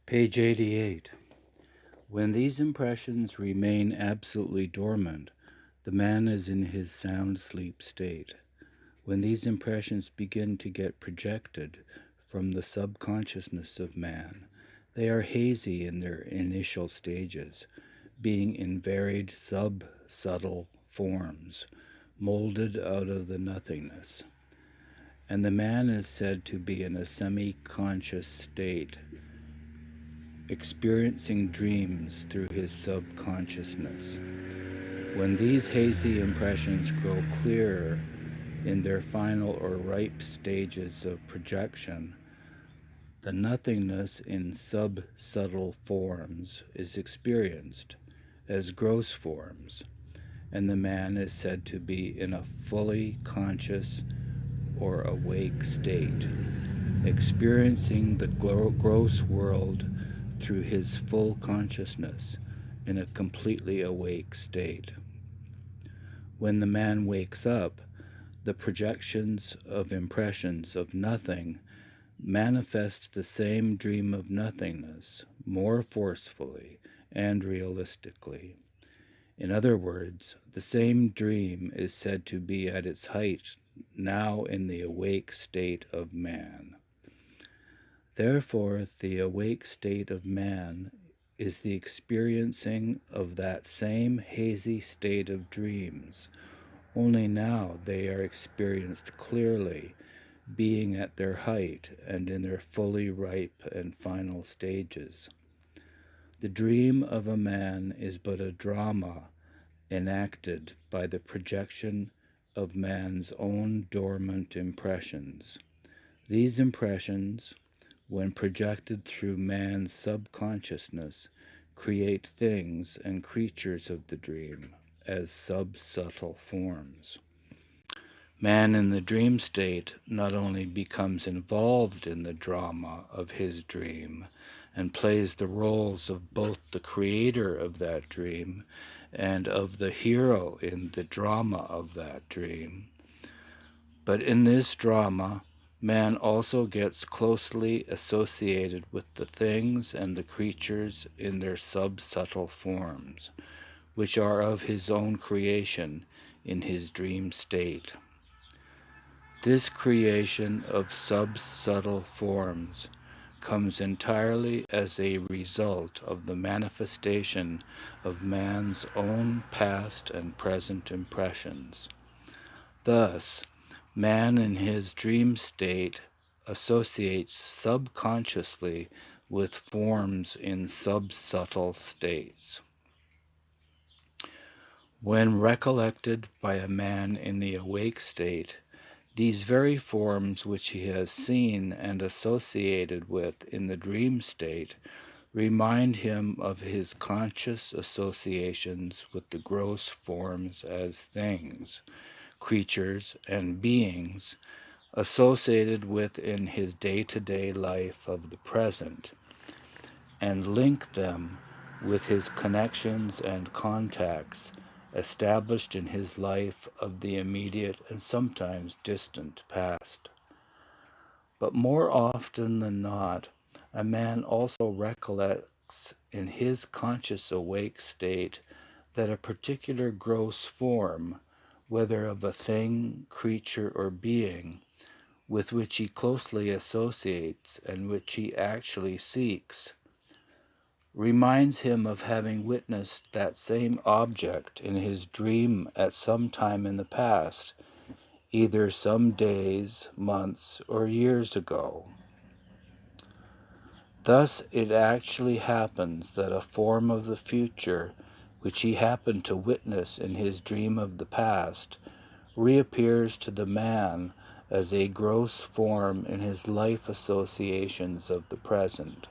Page 88. When these impressions remain absolutely dormant, the man is in his sound sleep state. When these impressions begin to get projected from the subconsciousness of man, they are hazy in their initial stages, being in varied sub-subtle forms, molded out of the nothingness. And the man is said to be in a semi-conscious state, experiencing dreams through his subconsciousness. When these hazy impressions grow clearer in their final or ripe stages of projection, the nothingness in sub-subtle forms is experienced as gross forms, and the man is said to be in a fully conscious or awake state, experiencing the gross world through his full consciousness in a completely awake state. When the man wakes up, the projections of impressions of nothing manifest the same dream of nothingness more forcefully and realistically. In other words, the same dream is said to be at its height now in the awake state of man. Therefore, the awake state of man is the experiencing of that same hazy state of dreams, only now they are experienced clearly, being at their height and in their fully ripe and final stages. The dream of a man is but a drama enacted by the projection of man's own dormant impressions. These impressions, when projected through man's subconsciousness, create things and creatures of the dream as sub-subtle forms. Man in the dream state not only becomes involved in the drama of his dream and plays the roles of both the creator of that dream and of the hero in the drama of that dream, but in this drama, man also gets closely associated with the things and the creatures in their sub-subtle forms, which are of his own creation in his dream state. This creation of sub-subtle forms comes entirely as a result of the manifestation of man's own past and present impressions. Thus, man in his dream state associates subconsciously with forms in sub-subtle states. When recollected by a man in the awake state, these very forms which he has seen and associated with in the dream state remind him of his conscious associations with the gross forms as things, creatures, and beings associated with in his day-to-day life of the present, and link them with his connections and contacts established in his life of the immediate and sometimes distant past. But more often than not, a man also recollects in his conscious awake state that a particular gross form, whether of a thing, creature, or being, with which he closely associates and which he actually seeks, reminds him of having witnessed that same object in his dream at some time in the past, either some days, months, or years ago. Thus it actually happens that a form of the future, which he happened to witness in his dream of the past, reappears to the man as a gross form in his life associations of the present.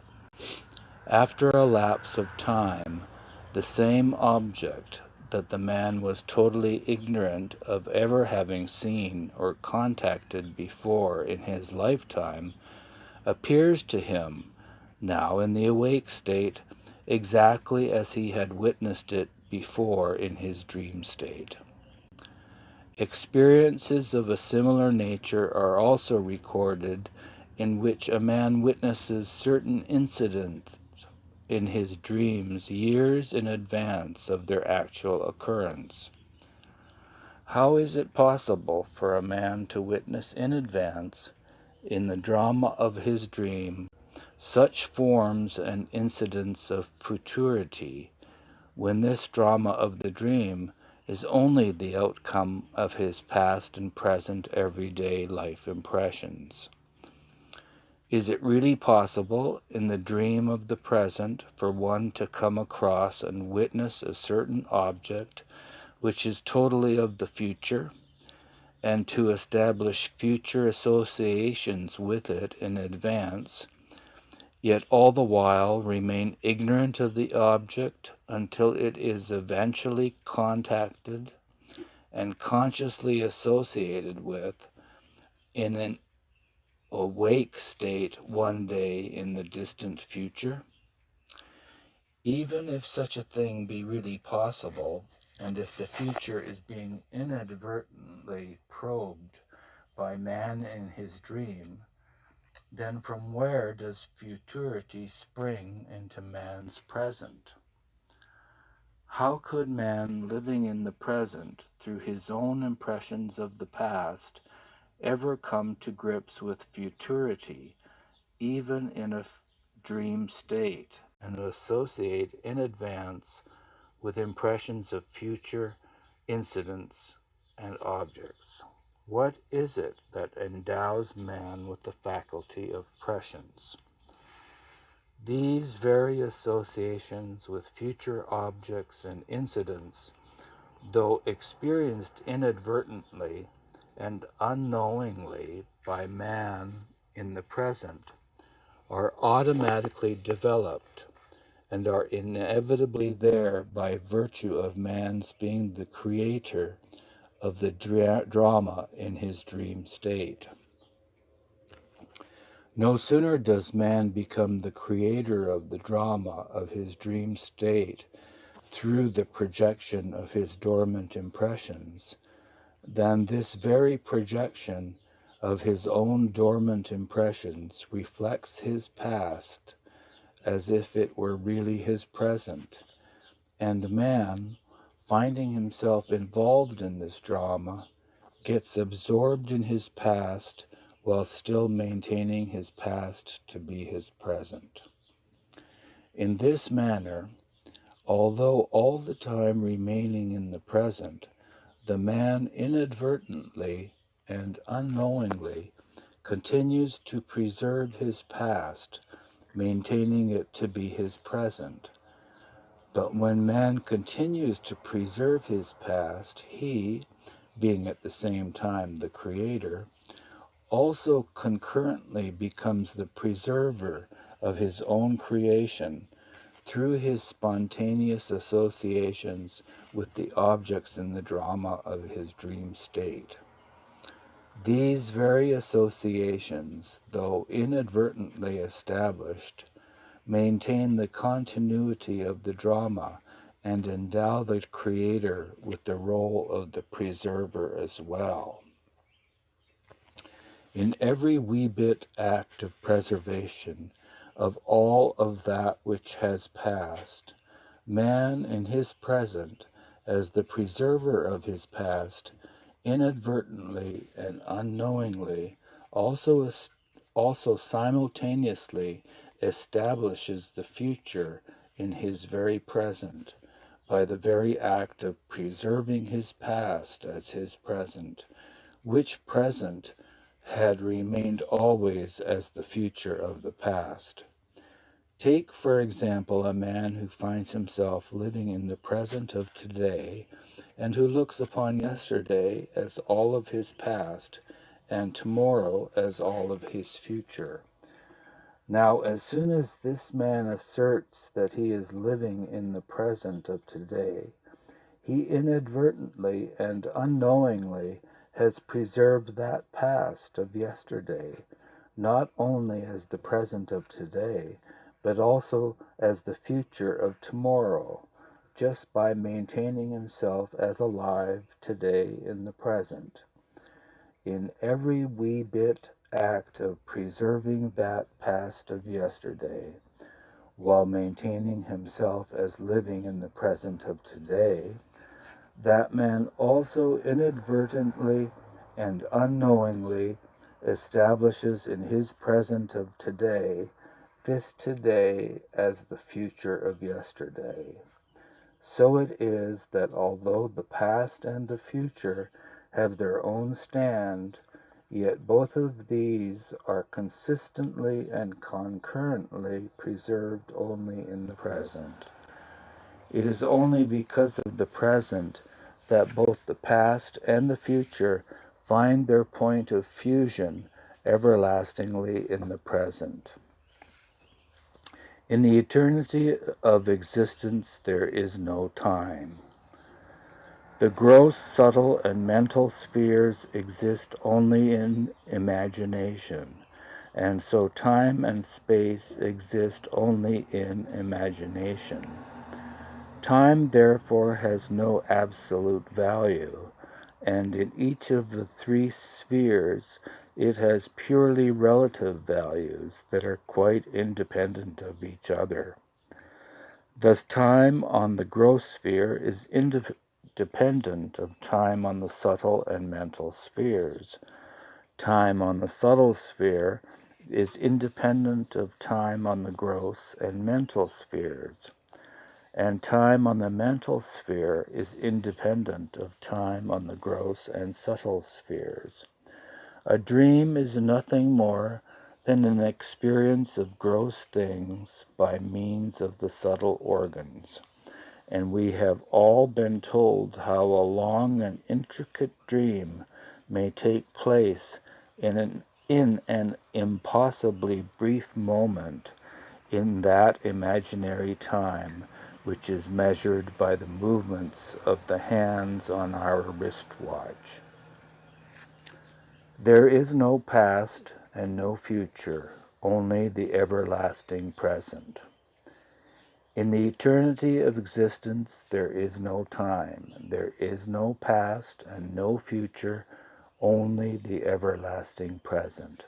After a lapse of time, the same object that the man was totally ignorant of ever having seen or contacted before in his lifetime appears to him, now in the awake state, exactly as he had witnessed it before in his dream state. Experiences of a similar nature are also recorded in which a man witnesses certain incidents in his dreams years in advance of their actual occurrence. How is it possible for a man to witness in advance, in the drama of his dream, such forms and incidents of futurity, when this drama of the dream is only the outcome of his past and present everyday life impressions? Is it really possible in the dream of the present for one to come across and witness a certain object which is totally of the future, and to establish future associations with it in advance, yet all the while remain ignorant of the object until it is eventually contacted and consciously associated with in an awake state one day in the distant future? Even if such a thing be really possible, and if the future is being inadvertently probed by man in his dream, then from where does futurity spring into man's present? How could man, living in the present through his own impressions of the past, ever come to grips with futurity, even in a dream state, and associate in advance with impressions of future incidents and objects? What is it that endows man with the faculty of prescience? These very associations with future objects and incidents, though experienced inadvertently and unknowingly by man in the present, are automatically developed and are inevitably there by virtue of man's being the creator of the drama in his dream state. No sooner does man become the creator of the drama of his dream state through the projection of his dormant impressions, than this very projection of his own dormant impressions reflects his past as if it were really his present, and man, finding himself involved in this drama, gets absorbed in his past while still maintaining his past to be his present. In this manner, although all the time remaining in the present, the man inadvertently and unknowingly continues to preserve his past, maintaining it to be his present. But when man continues to preserve his past, he, being at the same time the creator, also concurrently becomes the preserver of his own creation through his spontaneous associations with the objects in the drama of his dream state. These very associations, though inadvertently established, maintain the continuity of the drama and endow the creator with the role of the preserver as well. In every wee bit act of preservation of all of that which has passed, man in his present, as the preserver of his past, inadvertently and unknowingly also simultaneously establishes the future in his very present by the very act of preserving his past as his present, which present had remained always as the future of the past. Take, for example, a man who finds himself living in the present of today and who looks upon yesterday as all of his past and tomorrow as all of his future. Now, as soon as this man asserts that he is living in the present of today, he inadvertently and unknowingly has preserved that past of yesterday, not only as the present of today, but also as the future of tomorrow, just by maintaining himself as alive today in the present. In every wee bit act of preserving that past of yesterday, while maintaining himself as living in the present of today, that man also inadvertently and unknowingly establishes in his present of today this today as the future of yesterday. So it is that although the past and the future have their own stand, yet both of these are consistently and concurrently preserved only in the present. It is only because of the present that both the past and the future find their point of fusion everlastingly in the present. In the eternity of existence, there is no time. The gross, subtle, and mental spheres exist only in imagination, and so time and space exist only in imagination. Time, therefore, has no absolute value, and in each of the three spheres it has purely relative values that are quite independent of each other. Thus, time on the gross sphere is independent of time on the subtle and mental spheres. Time on the subtle sphere is independent of time on the gross and mental spheres. And time on the mental sphere is independent of time on the gross and subtle spheres. A dream is nothing more than an experience of gross things by means of the subtle organs. And we have all been told how a long and intricate dream may take place in an impossibly brief moment in that imaginary time which is measured by the movements of the hands on our wristwatch. There is no past and no future, only the everlasting present. In the eternity of existence, there is no time, there is no past and no future, only the everlasting present.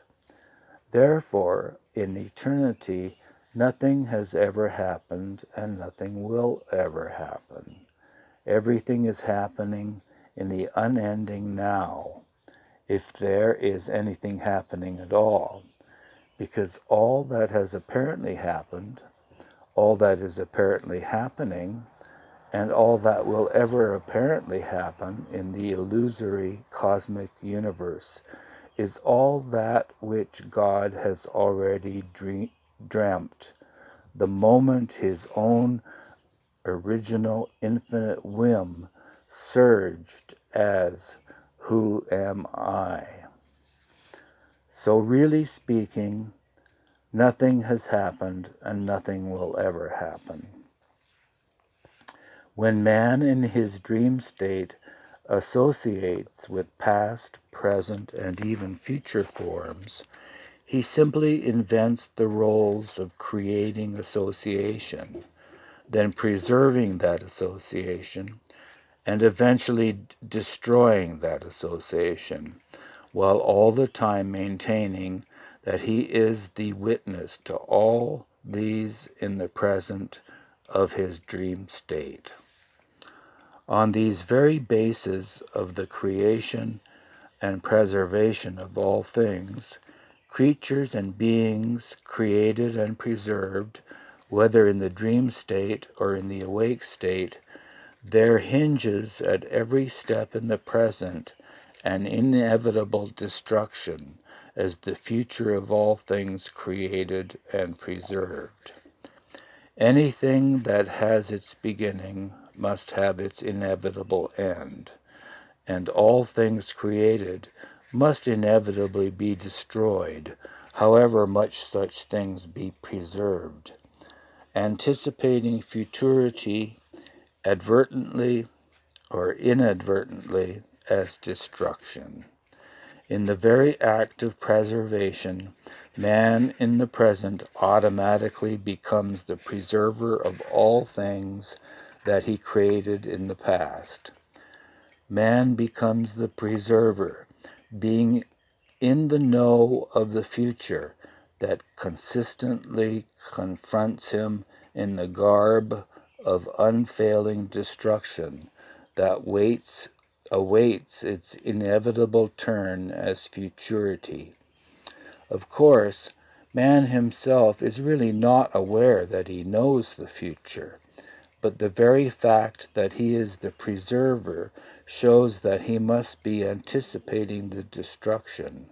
Therefore, in eternity, nothing has ever happened and nothing will ever happen. Everything is happening in the unending now, if there is anything happening at all, because all that has apparently happened, all that is apparently happening, and all that will ever apparently happen in the illusory cosmic universe is all that which God has already dreamt, the moment his own original infinite whim surged as, "Who am I?" So really speaking, nothing has happened and nothing will ever happen. When man in his dream state associates with past, present, and even future forms, he simply invents the roles of creating association, then preserving that association, and eventually destroying that association, while all the time maintaining that he is the witness to all these in the present of his dream state. On these very bases of the creation and preservation of all things, creatures and beings created and preserved, whether in the dream state or in the awake state, there hinges at every step in the present an inevitable destruction as the future of all things created and preserved. Anything that has its beginning must have its inevitable end, and all things created must inevitably be destroyed, however much such things be preserved. Anticipating futurity advertently or inadvertently as destruction. In the very act of preservation, man in the present automatically becomes the preserver of all things that he created in the past. Man becomes the preserver, being in the know of the future that consistently confronts him in the garb of unfailing destruction that awaits its inevitable turn as futurity. Of course, man himself is really not aware that he knows the future, but the very fact that he is the preserver shows that he must be anticipating the destruction.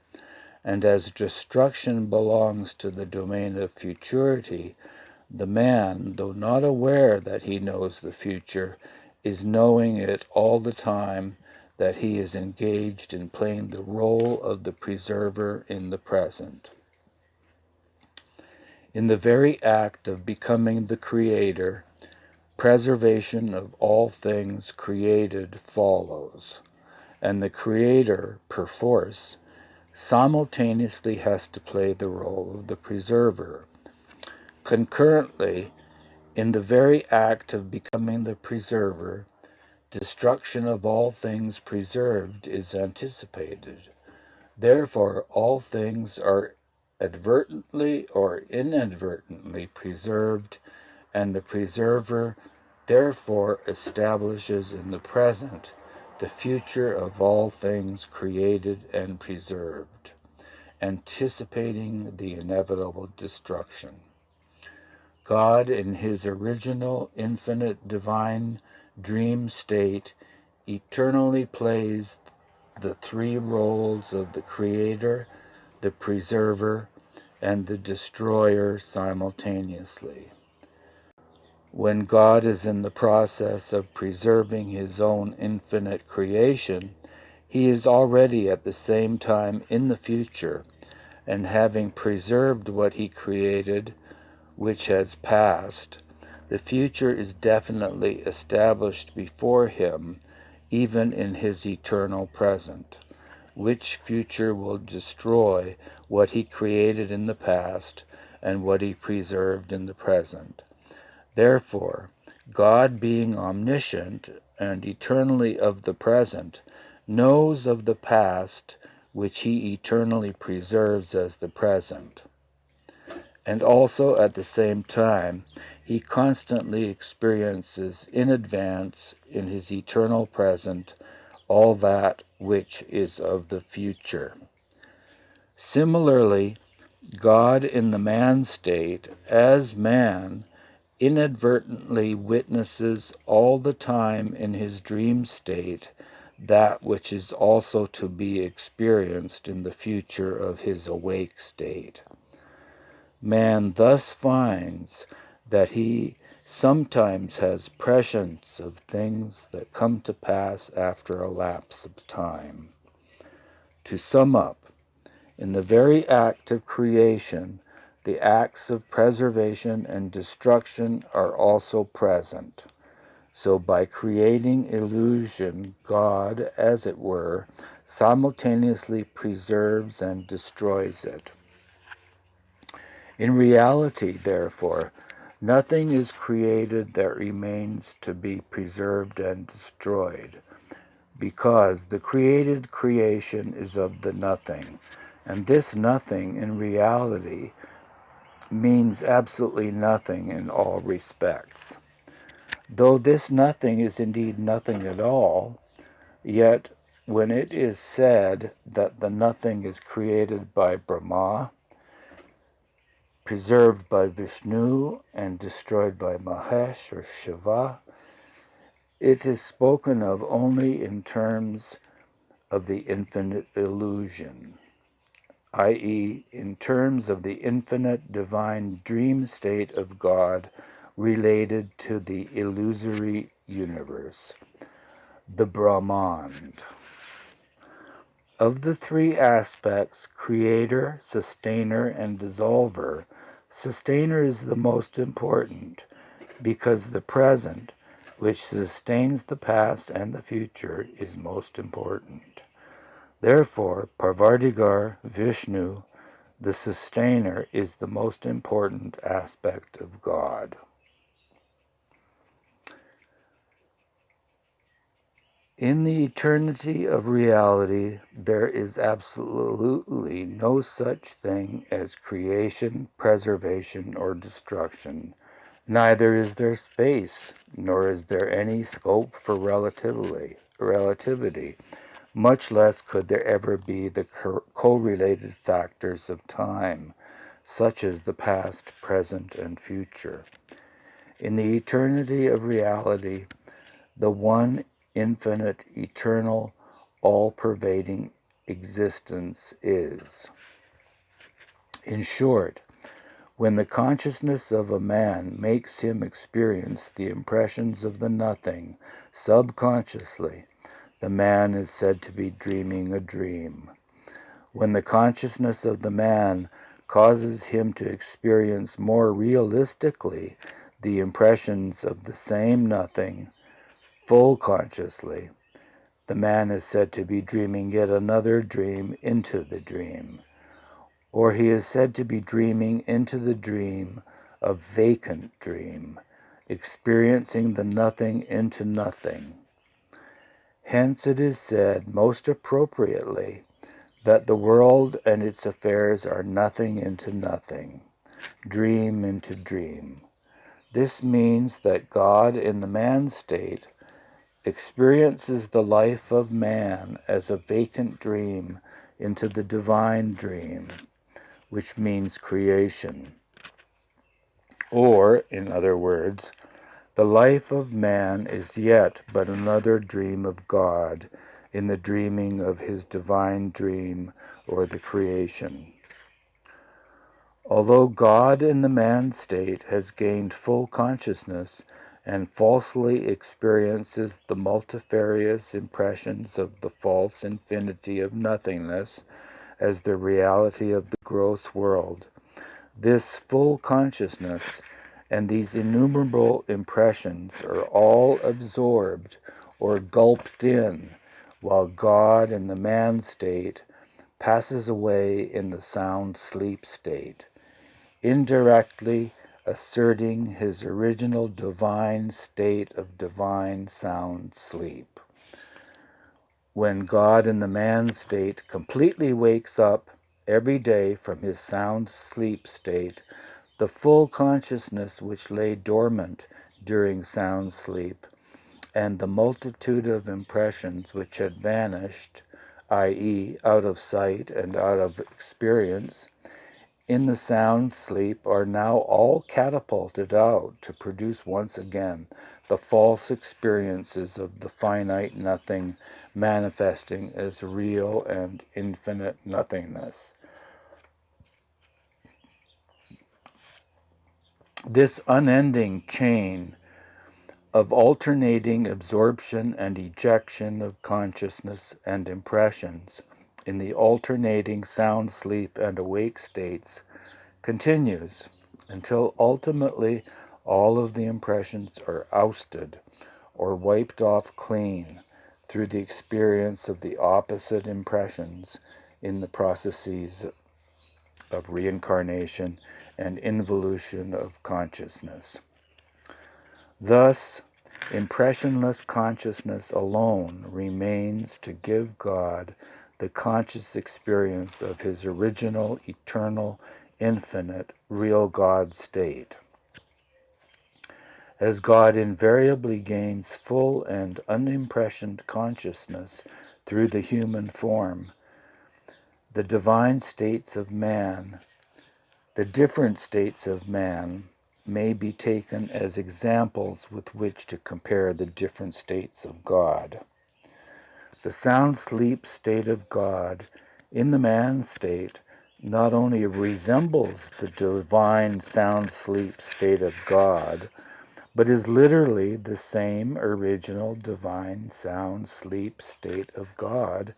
And as destruction belongs to the domain of futurity, the man, though not aware that he knows the future, is knowing it all the time that he is engaged in playing the role of the preserver in the present. In the very act of becoming the creator, preservation of all things created follows, and the creator, perforce, simultaneously has to play the role of the preserver. Concurrently, in the very act of becoming the preserver, destruction of all things preserved is anticipated. Therefore, all things are advertently or inadvertently preserved, and the preserver therefore establishes in the present the future of all things created and preserved, anticipating the inevitable destruction. God, in his original infinite divine dream state, eternally plays the three roles of the creator, the preserver, and the destroyer simultaneously. When God is in the process of preserving his own infinite creation, he is already at the same time in the future, and having preserved what he created, which has passed, the future is definitely established before him, even in his eternal present, which future will destroy what he created in the past and what he preserved in the present. Therefore, God, being omniscient and eternally of the present, knows of the past which he eternally preserves as the present. And also at the same time, he constantly experiences in advance, in his eternal present, all that which is of the future. Similarly, God in the man state, as man, inadvertently witnesses all the time in his dream state that which is also to be experienced in the future of his awake state. Man thus finds that he sometimes has prescience of things that come to pass after a lapse of time. To sum up, in the very act of creation, the acts of preservation and destruction are also present. So by creating illusion, God, as it were, simultaneously preserves and destroys it. In reality, therefore, nothing is created that remains to be preserved and destroyed, because the created creation is of the nothing, and this nothing in reality means absolutely nothing in all respects. Though this nothing is indeed nothing at all, yet when it is said that the nothing is created by Brahma, preserved by Vishnu, and destroyed by Mahesh or Shiva, it is spoken of only in terms of the infinite illusion, i.e., in terms of the infinite divine dream state of God related to the illusory universe, the Brahmand. Of the three aspects, creator, sustainer, and dissolver, sustainer is the most important, because the present, which sustains the past and the future, is most important. Therefore, Parvartigar, Vishnu, the sustainer, is the most important aspect of God. In the eternity of reality, there is absolutely no such thing as creation, preservation, or destruction. Neither is there space, nor is there any scope for relativity. Much less could there ever be the correlated factors of time, such as the past, present, and future. In the eternity of reality, the one infinite, eternal, all-pervading existence is. In short, when the consciousness of a man makes him experience the impressions of the nothing subconsciously, the man is said to be dreaming a dream. When the consciousness of the man causes him to experience more realistically the impressions of the same nothing, full consciously, the man is said to be dreaming yet another dream into the dream, or he is said to be dreaming into the dream a vacant dream, experiencing the nothing into nothing. Hence it is said most appropriately that the world and its affairs are nothing into nothing, dream into dream. This means that God in the man state experiences the life of man as a vacant dream into the divine dream, which means creation. Or, in other words, the life of man is yet but another dream of God in the dreaming of his divine dream or the creation. Although God in the man state has gained full consciousness and falsely experiences the multifarious impressions of the false infinity of nothingness as the reality of the gross world, this full consciousness and these innumerable impressions are all absorbed or gulped in, while God in the man state passes away in the sound sleep state, indirectly asserting his original divine state of divine sound sleep. When God in the man state completely wakes up every day from his sound sleep state, the full consciousness which lay dormant during sound sleep, and the multitude of impressions which had vanished, i.e., out of sight and out of experience, in the sound sleep are now all catapulted out to produce once again the false experiences of the finite nothing manifesting as real and infinite nothingness. This unending chain of alternating absorption and ejection of consciousness and impressions in the alternating sound sleep and awake states continues until ultimately all of the impressions are ousted or wiped off clean through the experience of the opposite impressions in the processes of reincarnation and involution of consciousness. Thus, impressionless consciousness alone remains to give God the conscious experience of his original, eternal, infinite, real God state. As God invariably gains full and unimpressioned consciousness through the human form, the divine states of man, the different states of man, may be taken as examples with which to compare the different states of God. The sound sleep state of God in the man state not only resembles the divine sound sleep state of God, but is literally the same original divine sound sleep state of God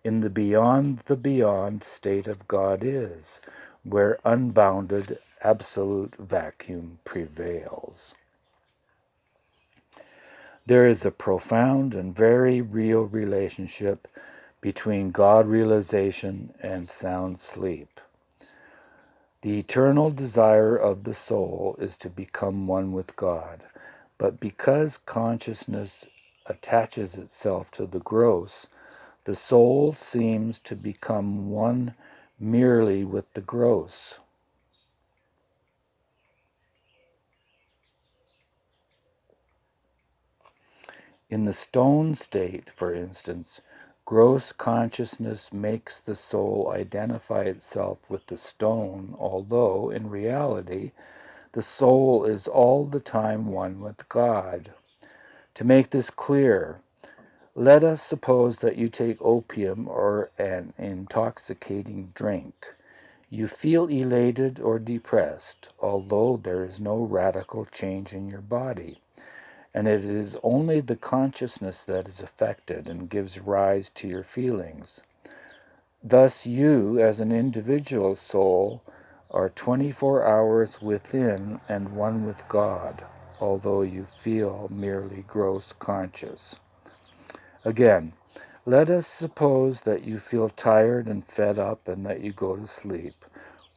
in the beyond state of God is, where unbounded absolute vacuum prevails. There is a profound and very real relationship between God realization and sound sleep. The eternal desire of the soul is to become one with God, but because consciousness attaches itself to the gross, the soul seems to become one merely with the gross. In the stone state, for instance, gross consciousness makes the soul identify itself with the stone, although, in reality, the soul is all the time one with God. To make this clear, let us suppose that you take opium or an intoxicating drink. You feel elated or depressed, although there is no radical change in your body. And it is only the consciousness that is affected and gives rise to your feelings. Thus you, as an individual soul, are 24 hours within and one with God, although you feel merely gross conscious. Again, let us suppose that you feel tired and fed up and that you go to sleep.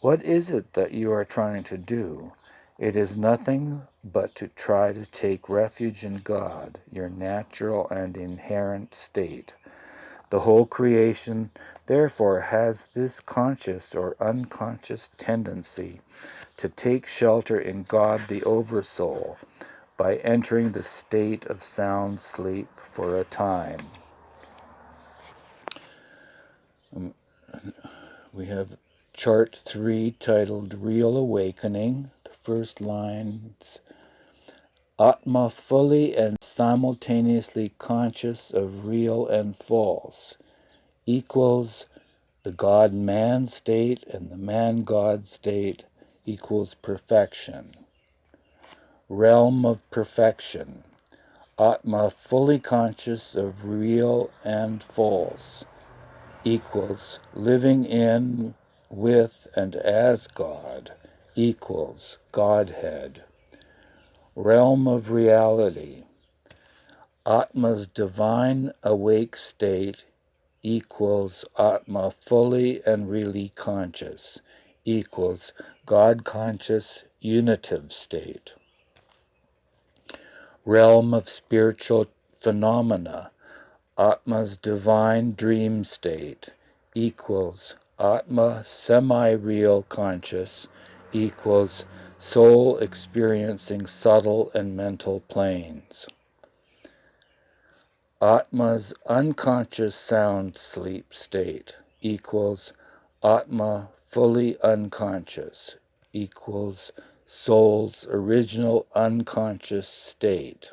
What is it that you are trying to do? It is nothing but to try to take refuge in God, your natural and inherent state. The whole creation, therefore, has this conscious or unconscious tendency to take shelter in God the Oversoul by entering the state of sound sleep for a time. We have chart 3 titled Real Awakening. The first lines, Atma fully and simultaneously conscious of real and false equals the God-man state, and the man-God state equals perfection. Realm of perfection. Atma fully conscious of real and false equals living in, with, and as God equals Godhead. Realm of reality. Atma's divine awake state equals Atma fully and really conscious equals God conscious unitive state. Realm of spiritual phenomena. Atma's divine dream state equals Atma semi-real conscious equals soul experiencing subtle and mental planes. Atma's unconscious sound sleep state equals Atma fully unconscious equals soul's original unconscious state.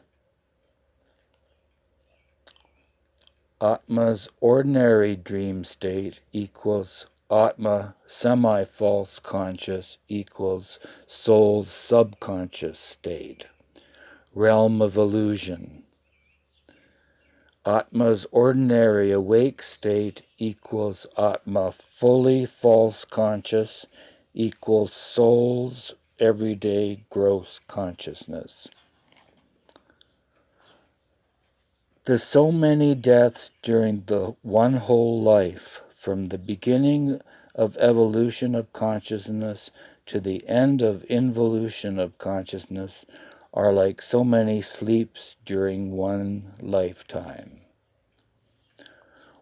Atma's ordinary dream state equals Atma semi-false conscious equals soul's subconscious state. Realm of illusion. Atma's ordinary awake state equals Atma fully false conscious equals soul's everyday gross consciousness. The so many deaths during the one whole life, from the beginning of evolution of consciousness to the end of involution of consciousness, are like so many sleeps during one lifetime.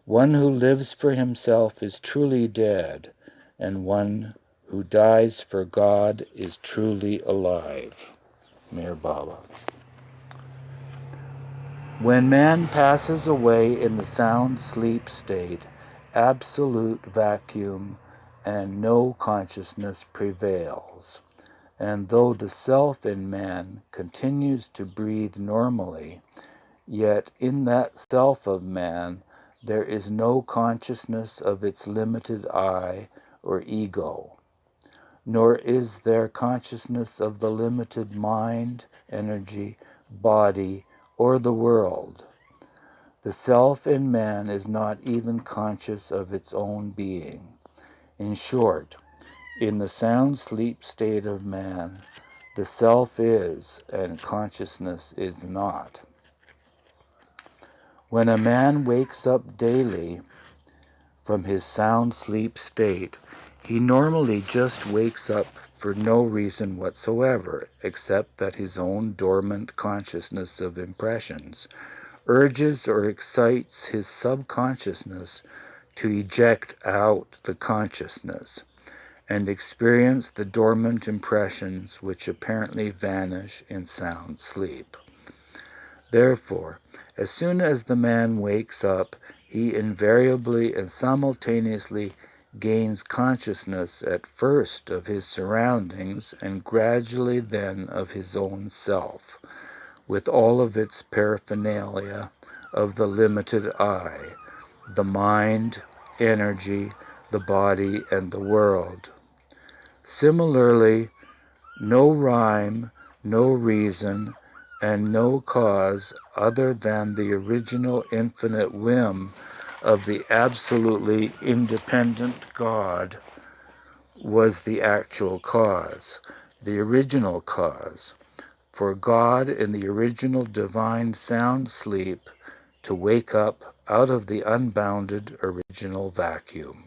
One who lives for himself is truly dead, and one who dies for God is truly alive. Meher Baba. When man passes away in the sound sleep state, absolute vacuum and no consciousness prevails. And though the self in man continues to breathe normally, yet in that self of man there is no consciousness of its limited I or ego, nor is there consciousness of the limited mind, energy, body, or the world. The self in man is not even conscious of its own being. In short, in the sound sleep state of man, the self is, and consciousness is not. When a man wakes up daily from his sound sleep state, he normally just wakes up for no reason whatsoever, except that his own dormant consciousness of impressions urges or excites his subconsciousness to eject out the consciousness and experience the dormant impressions which apparently vanish in sound sleep. Therefore, as soon as the man wakes up, he invariably and simultaneously gains consciousness at first of his surroundings and gradually then of his own self, with all of its paraphernalia of the limited I, the mind, energy, the body, and the world. Similarly, no rhyme, no reason, and no cause other than the original infinite whim of the absolutely independent God was the actual cause, the original cause, for God in the original divine sound sleep to wake up out of the unbounded original vacuum.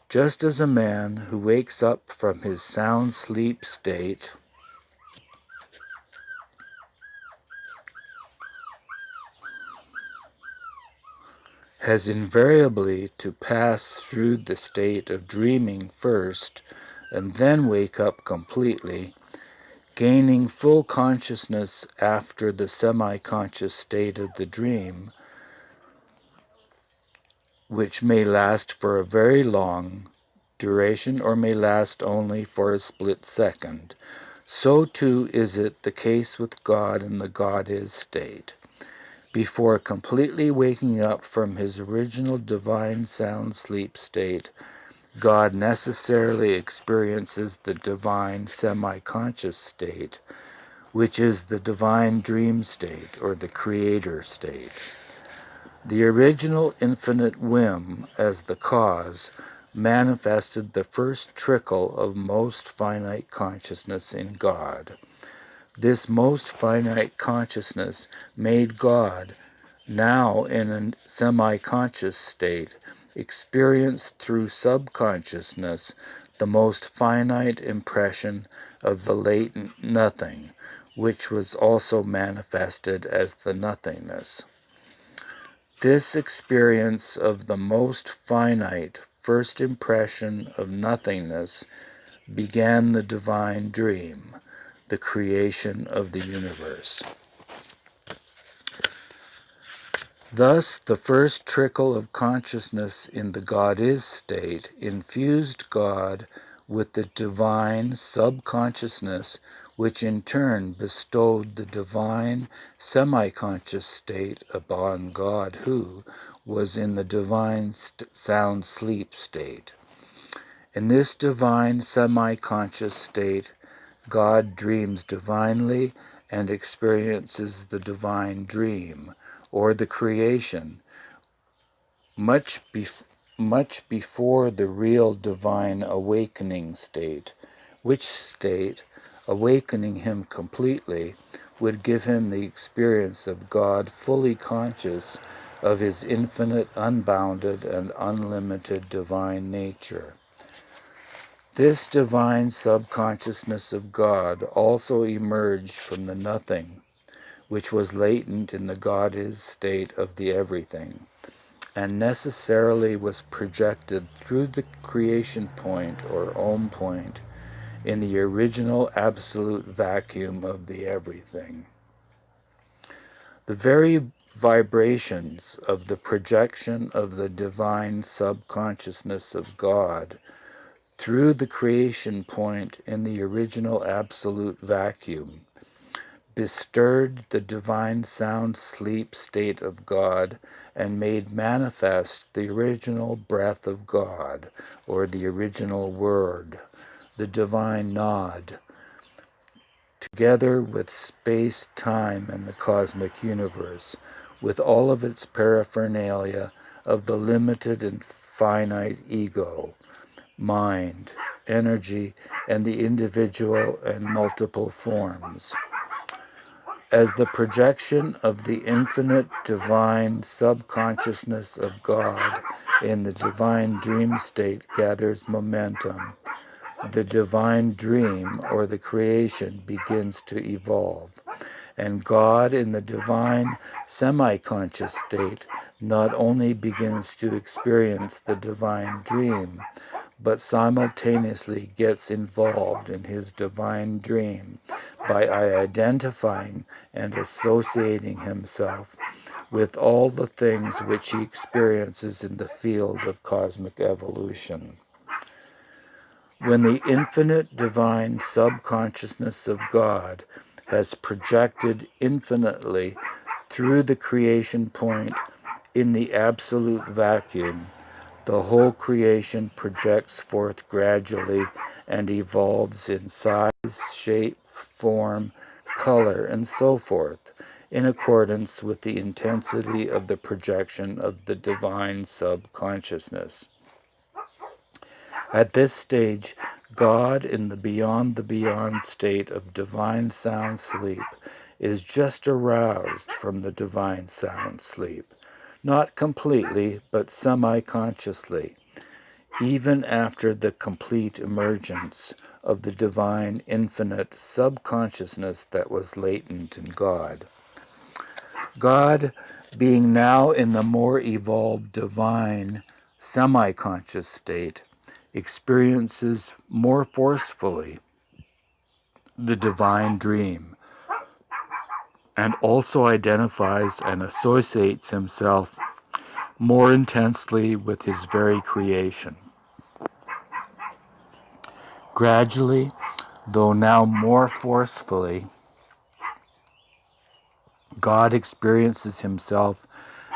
Just as a man who wakes up from his sound sleep state has invariably to pass through the state of dreaming first and then wake up completely, gaining full consciousness after the semi-conscious state of the dream, which may last for a very long duration or may last only for a split second. So too is it the case with God in the God-is state. Before completely waking up from his original divine sound sleep state, God necessarily experiences the divine semi-conscious state, which is the divine dream state or the creator state. The original infinite whim, as the cause, manifested the first trickle of most finite consciousness in God. This most finite consciousness made God, now in a semi-conscious state, experience through subconsciousness the most finite impression of the latent nothing, which was also manifested as the nothingness. This experience of the most finite first impression of nothingness began the divine dream, the creation of the universe. Thus, the first trickle of consciousness in the God-is state infused God with the divine subconsciousness, which in turn bestowed the divine semi-conscious state upon God, who was in the divine sound sleep state. In this divine semi-conscious state, God dreams divinely and experiences the divine dream, or the creation, much before the real divine awakening state, which state, awakening him completely, would give him the experience of God fully conscious of his infinite, unbounded, and unlimited divine nature. This divine subconsciousness of God also emerged from the nothing, which was latent in the God-is state of the everything, and necessarily was projected through the creation point or Om point in the original absolute vacuum of the everything. The very vibrations of the projection of the divine subconsciousness of God through the creation point in the original absolute vacuum bestirred the divine sound sleep state of God and made manifest the original breath of God, or the original word, the divine nod, together with space, time, and the cosmic universe, with all of its paraphernalia of the limited and finite ego, mind, energy, and the individual and multiple forms. As the projection of the infinite divine subconsciousness of God in the divine dream state gathers momentum, the divine dream or the creation begins to evolve, and God in the divine semi-conscious state not only begins to experience the divine dream, but simultaneously gets involved in his divine dream by identifying and associating himself with all the things which he experiences in the field of cosmic evolution. When the infinite divine subconsciousness of God has projected infinitely through the creation point in the absolute vacuum, the whole creation projects forth gradually and evolves in size, shape, form, color, and so forth, in accordance with the intensity of the projection of the divine subconsciousness. At this stage, God in the beyond state of divine sound sleep is just aroused from the divine sound sleep, not completely, but semi-consciously, even after the complete emergence of the divine infinite subconsciousness that was latent in God. God, being now in the more evolved divine semi-conscious state, experiences more forcefully the divine dream and also identifies and associates himself more intensely with his very creation. Gradually, though now more forcefully, God experiences himself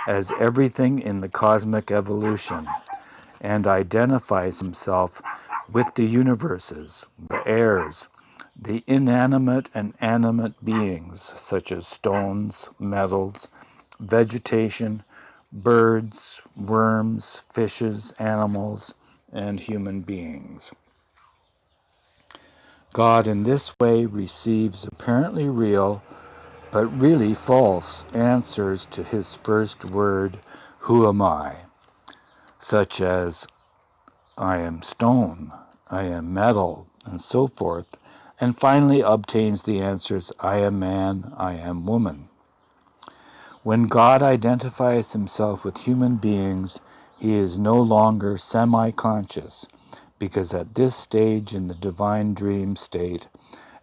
as everything in the cosmic evolution and identifies himself with the universes, the airs, the inanimate and animate beings such as stones, metals, vegetation, birds, worms, fishes, animals, and human beings. God in this way receives apparently real, but really false answers to his first word, "Who am I?" such as, "I am stone," "I am metal," and so forth, and finally obtains the answers, "I am man," "I am woman." When God identifies himself with human beings, he is no longer semi-conscious, because at this stage in the divine dream state,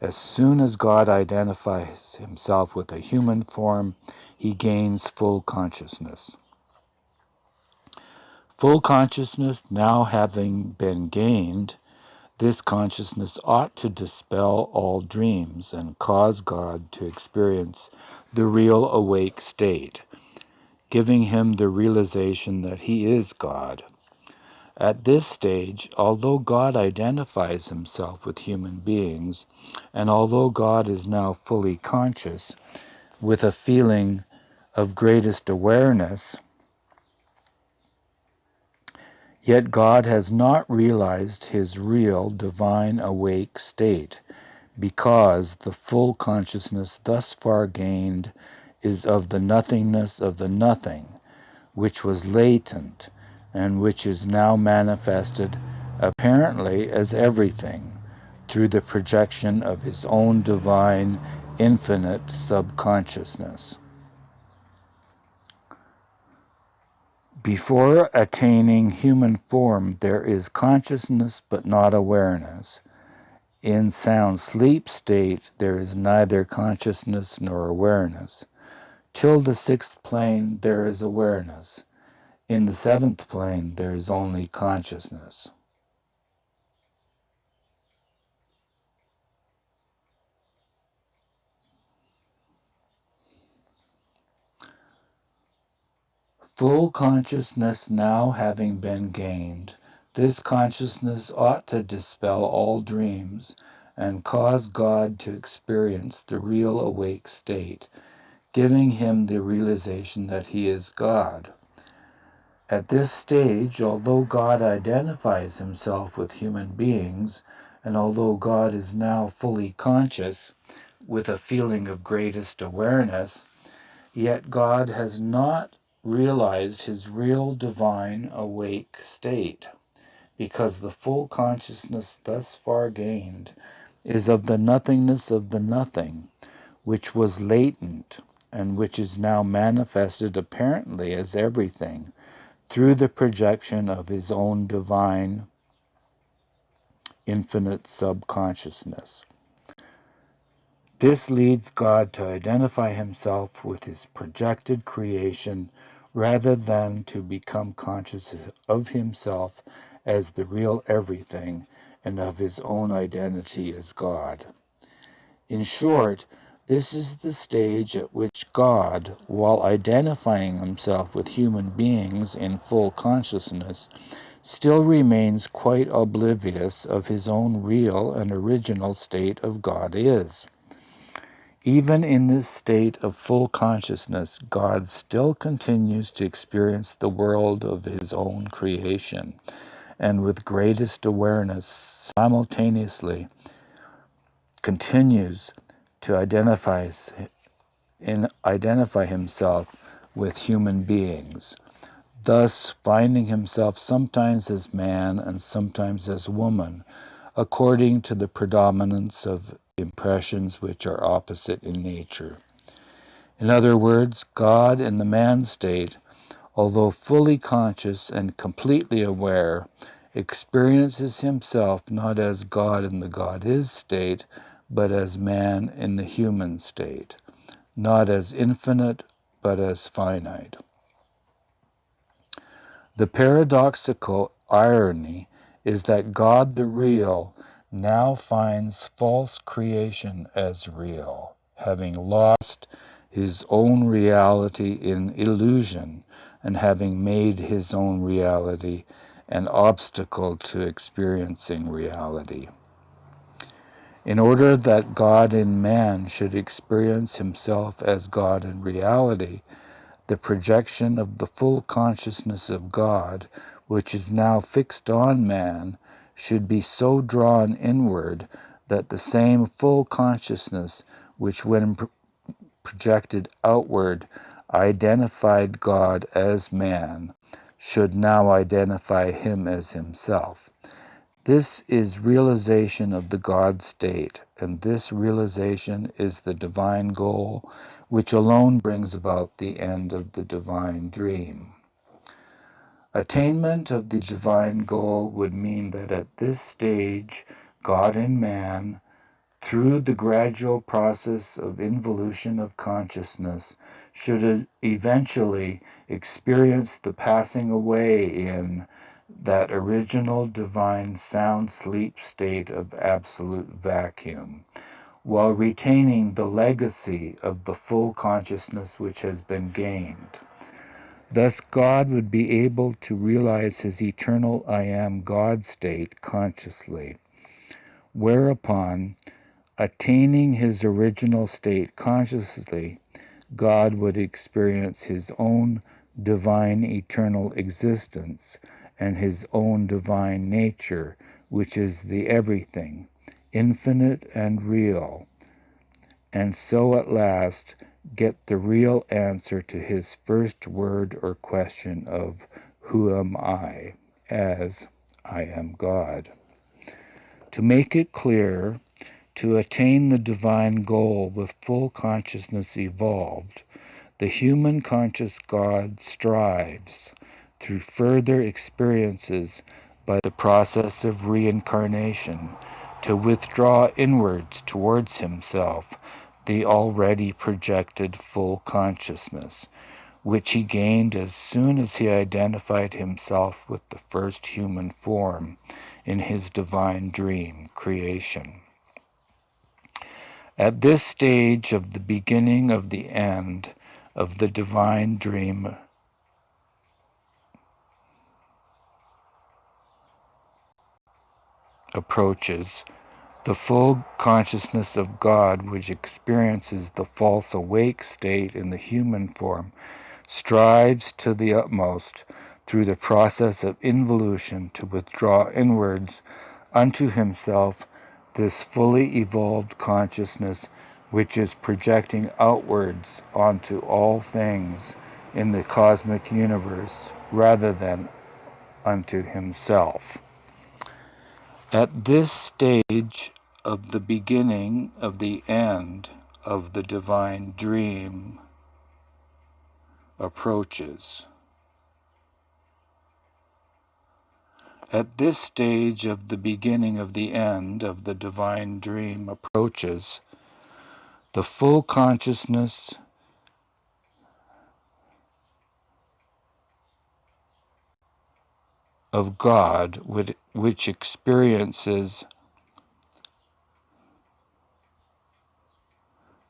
as soon as God identifies himself with a human form, he gains full consciousness. Full consciousness now having been gained, this consciousness ought to dispel all dreams and cause God to experience the real awake state, giving him the realization that he is God. At this stage, although God identifies himself with human beings, and although God is now fully conscious, with a feeling of greatest awareness, yet God has not realized his real divine awake state, because the full consciousness thus far gained is of the nothingness of the nothing, which was latent, and which is now manifested apparently as everything, through the projection of his own divine, infinite subconsciousness. Before attaining human form, there is consciousness but not awareness. In sound sleep state, there is neither consciousness nor awareness. Till the sixth plane, there is awareness. In the seventh plane, there is only consciousness. Full consciousness now having been gained, this consciousness ought to dispel all dreams and cause God to experience the real awake state, giving him the realization that he is God. At this stage, although God identifies himself with human beings, and although God is now fully conscious with a feeling of greatest awareness, yet God has not realized his real divine awake state, because the full consciousness thus far gained is of the nothingness of the nothing, which was latent and which is now manifested apparently as everything through the projection of his own divine, infinite subconsciousness. This leads God to identify himself with his projected creation rather than to become conscious of himself as the real everything and of his own identity as God. In short, this is the stage at which God, while identifying himself with human beings in full consciousness, still remains quite oblivious of his own real and original state of God is. Even in this state of full consciousness, God still continues to experience the world of his own creation, and with greatest awareness simultaneously continues to identify himself with human beings, thus finding himself sometimes as man and sometimes as woman, according to the predominance of impressions which are opposite in nature. In other words, God in the man state, although fully conscious and completely aware, experiences himself not as God in the God is state, but as man in the human state, not as infinite, but as finite. The paradoxical irony is that God the real now finds false creation as real, having lost his own reality in illusion and having made his own reality an obstacle to experiencing reality. In order that God in man should experience himself as God in reality, the projection of the full consciousness of God, which is now fixed on man, should be so drawn inward that the same full consciousness which, when projected outward, identified God as man, should now identify him as himself. This is realization of the God state, and this realization is the divine goal, which alone brings about the end of the divine dream. Attainment of the divine goal would mean that at this stage, God and man, through the gradual process of involution of consciousness, should eventually experience the passing away in that original divine sound sleep state of absolute vacuum, while retaining the legacy of the full consciousness which has been gained. Thus God would be able to realize his eternal I am God state consciously, whereupon, attaining his original state consciously, God would experience his own divine eternal existence and his own divine nature, which is the everything, infinite and real, and so at last get the real answer to his first word or question of who am I, as I am God. To make it clear, to attain the divine goal with full consciousness evolved, the human conscious God strives, through further experiences by the process of reincarnation, to withdraw inwards towards himself the already projected full consciousness, which he gained as soon as he identified himself with the first human form in his divine dream, creation. At this stage of the beginning of the end of the divine dream approaches, the full consciousness of God, which experiences the false awake state in the human form, strives to the utmost through the process of involution to withdraw inwards unto himself this fully evolved consciousness which is projecting outwards onto all things in the cosmic universe rather than unto himself. At this stage of the beginning of the end of the divine dream approaches. At this stage of the beginning of the end of the divine dream approaches, the full consciousness of God, which experiences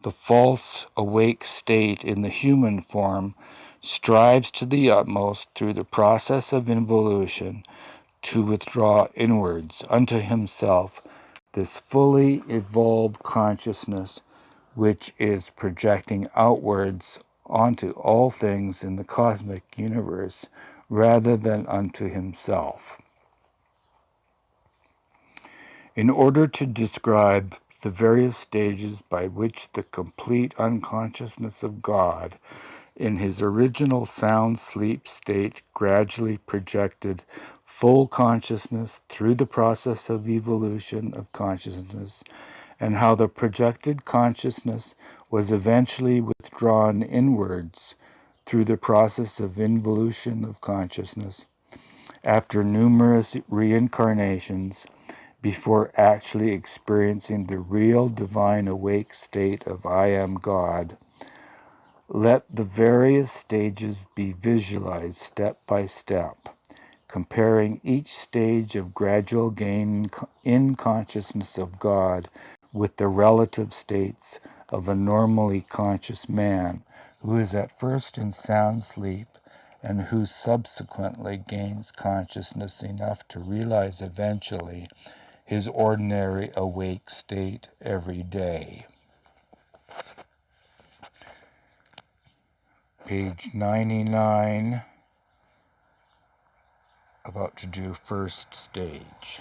the false awake state in the human form, strives to the utmost through the process of involution to withdraw inwards unto himself this fully evolved consciousness which is projecting outwards onto all things in the cosmic universe rather than unto himself. In order to describe the various stages by which the complete unconsciousness of God in his original sound sleep state gradually projected full consciousness through the process of evolution of consciousness, and how the projected consciousness was eventually withdrawn inwards through the process of involution of consciousness after numerous reincarnations before actually experiencing the real divine awake state of I am God. Let the various stages be visualized step by step, comparing each stage of gradual gain in consciousness of God with the relative states of a normally conscious man who is at first in sound sleep and who subsequently gains consciousness enough to realize eventually his ordinary awake state every day. Page 99, about to do first stage.